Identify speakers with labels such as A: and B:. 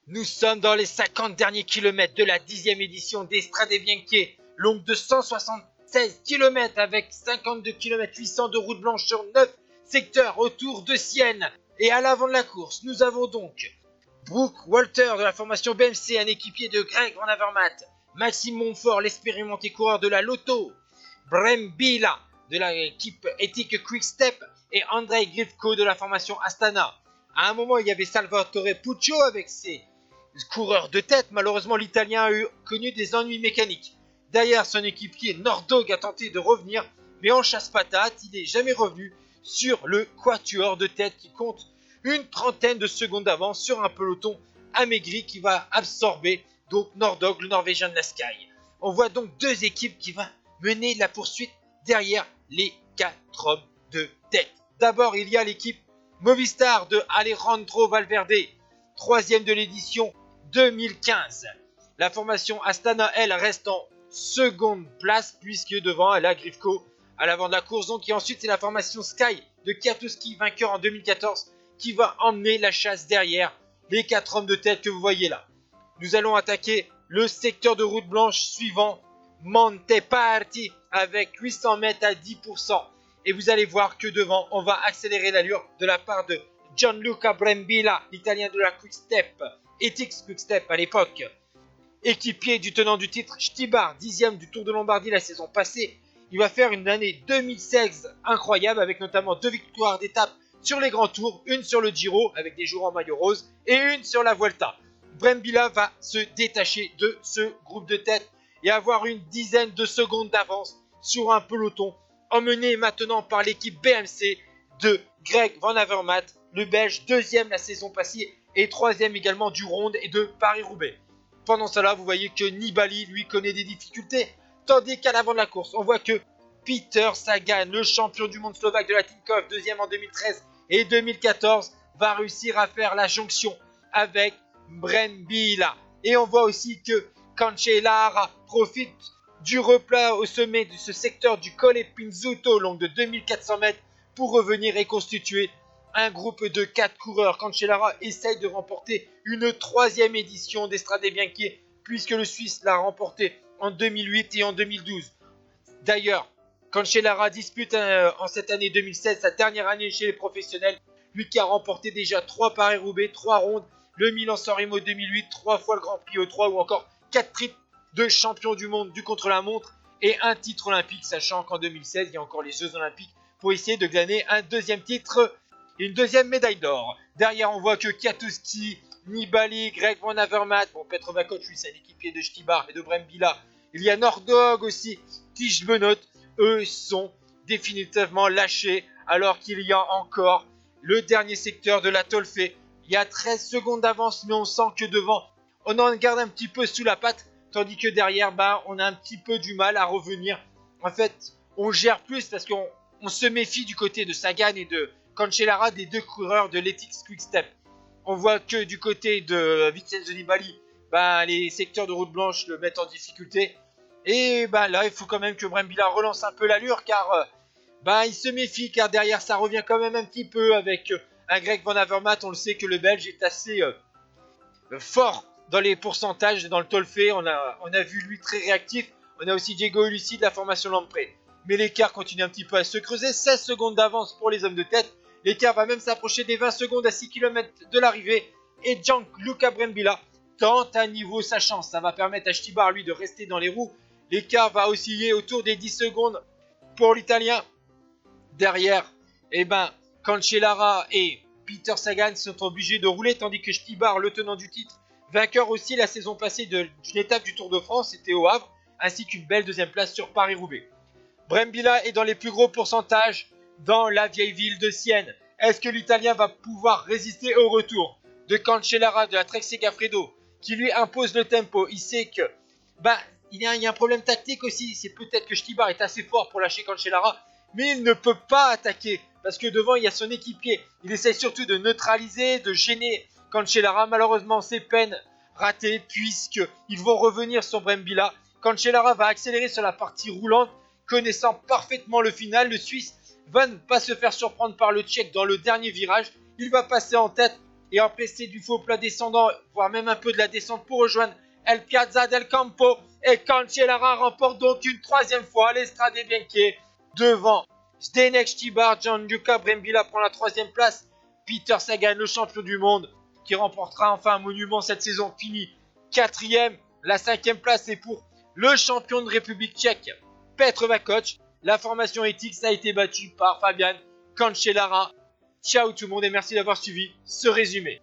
A: Nous sommes dans les 50 derniers kilomètres de la 10e édition des Strade Bianche, longue de 176 km avec 52 km 800 de route blanche sur 9 secteurs autour de Sienne. Et à l'avant de la course, nous avons donc Brooke Walter de la formation BMC, un équipier de Greg Van Avermaet, Maxime Montfort, l'expérimenté coureur de la Lotto, Brembila de l'équipe éthique Quick Step et Andrei Grivko de la formation Astana. À un moment, il y avait Salvatore Puccio avec ses coureurs de tête. Malheureusement, l'Italien a connu des ennuis mécaniques. Derrière, son équipier Nordog a tenté de revenir, mais en chasse-patate, il n'est jamais revenu sur le quatuor de tête qui compte une trentaine de secondes d'avance sur un peloton amaigri qui va absorber donc Nordog, le Norvégien de la Sky. On voit donc deux équipes qui vont mener la poursuite derrière les 4 hommes de tête. D'abord, il y a l'équipe Movistar de Alejandro Valverde, troisième de l'édition 2015. La formation Astana, elle, reste en seconde place puisque devant elle a Grivko à l'avant de la course. Donc, et ensuite, c'est la formation Sky de Kwiatkowski, vainqueur en 2014, qui va emmener la chasse derrière les 4 hommes de tête que vous voyez là. Nous allons attaquer le secteur de route blanche suivant, Monteparti, avec 800 mètres à 10%. Et vous allez voir que devant, on va accélérer l'allure de la part de Gianluca Brembila, l'italien de la Quick Step, Ethics Quick Step à l'époque. Équipier du tenant du titre, Stibar, 10e du Tour de Lombardie la saison passée. Il va faire une année 2016 incroyable avec notamment 2 victoires d'étape sur les grands tours, une sur le Giro avec des jours en maillot rose et une sur la Vuelta. Brembila va se détacher de ce groupe de tête et avoir une dizaine de secondes d'avance sur un peloton emmené maintenant par l'équipe BMC de Greg Van Avermaet, le Belge, deuxième la saison passée et troisième également du Ronde et de Paris-Roubaix. Pendant cela, vous voyez que Nibali, lui, connaît des difficultés, tandis qu'à l'avant de la course, on voit que Peter Sagan, le champion du monde slovaque de la Tinkoff, deuxième en 2013 et 2014, va réussir à faire la jonction avec Brembila. Et on voit aussi que Cancellara profite du replat au sommet de ce secteur du Colle Pinzuto, long de 2400 mètres, pour revenir et constituer un groupe de 4 coureurs. Cancellara essaye de remporter une troisième édition des Strade Bianche, puisque le Suisse l'a remporté en 2008 et en 2012. D'ailleurs, Cancellara dispute en cette année 2016 sa dernière année chez les professionnels, lui qui a remporté déjà 3 Paris-Roubaix, 3 rondes, le Milan-San Remo 2008, 3 fois le Grand Prix E3 ou encore 4 triples de champion du monde du contre-la-montre et un titre olympique, sachant qu'en 2016, il y a encore les Jeux Olympiques pour essayer de glaner un deuxième titre et une deuxième médaille d'or. Derrière, on voit que Kwiatkowski, Nibali, Greg Van Avermaet, bon, Petrova Koch, lui, c'est un équipier de Stibar et de Brembila. Il y a Nordog aussi, Tige Benoît. Eux sont définitivement lâchés, alors qu'il y a encore le dernier secteur de la Tolfé. Il y a 13 secondes d'avance, mais on sent que devant, on en garde un petit peu sous la patte, tandis que derrière, on a un petit peu du mal à revenir. En fait, on gère plus parce qu'on se méfie du côté de Sagan et de Cancellara, des deux coureurs de l'Ethics Quick Step. On voit que du côté de Vincenzo Nibali, les secteurs de route blanche le mettent en difficulté. Et là, il faut quand même que Brembila relance un peu l'allure, car il se méfie, car derrière, ça revient quand même un petit peu avec un Greg Van Avermaet. On le sait que le Belge est assez fort dans les pourcentages, dans le Tolfé. On a vu lui très réactif. On a aussi Diego Ulissi de la formation Lamprey. Mais l'écart continue un petit peu à se creuser. 16 secondes d'avance pour les hommes de tête. L'écart va même s'approcher des 20 secondes à 6 km de l'arrivée. Et Gianluca Brembila tente à niveau sa chance. Ça va permettre à Stibar, lui, de rester dans les roues. L'écart va osciller autour des 10 secondes pour l'Italien. Derrière, Cancellara et Peter Sagan sont obligés de rouler, tandis que Stibar, le tenant du titre, vainqueur aussi la saison passée d'une étape du Tour de France, était au Havre, ainsi qu'une belle deuxième place sur Paris-Roubaix. Brembila est dans les plus gros pourcentages dans la vieille ville de Sienne. Est-ce que l'Italien va pouvoir résister au retour de Cancellara de la Trek Segafredo, qui lui impose le tempo? Il sait que il y a un problème tactique aussi. C'est peut-être que Stibar est assez fort pour lâcher Cancellara, mais il ne peut pas attaquer parce que devant il y a son équipier. Il essaie surtout de neutraliser, de gêner Cancellara. Malheureusement, c'est peine ratée puisqu'ils vont revenir sur Brembila. Cancellara va accélérer sur la partie roulante, connaissant parfaitement le final. Le Suisse va ne pas se faire surprendre par le Tchèque dans le dernier virage. Il va passer en tête et empêcher du faux plat descendant, voire même un peu de la descente pour rejoindre El Piazza del Campo. Et Cancellara remporte donc une troisième fois l'Estrade Bianche devant Zdenek Stybar. Gianluca Brambilla prend la troisième place. Peter Sagan, le champion du monde, qui remportera enfin un monument cette saison, finit quatrième. La cinquième place est pour le champion de République tchèque, Petr Vakoč. La formation Etixx a été battue par Fabian Cancellara. Ciao tout le monde et merci d'avoir suivi ce résumé.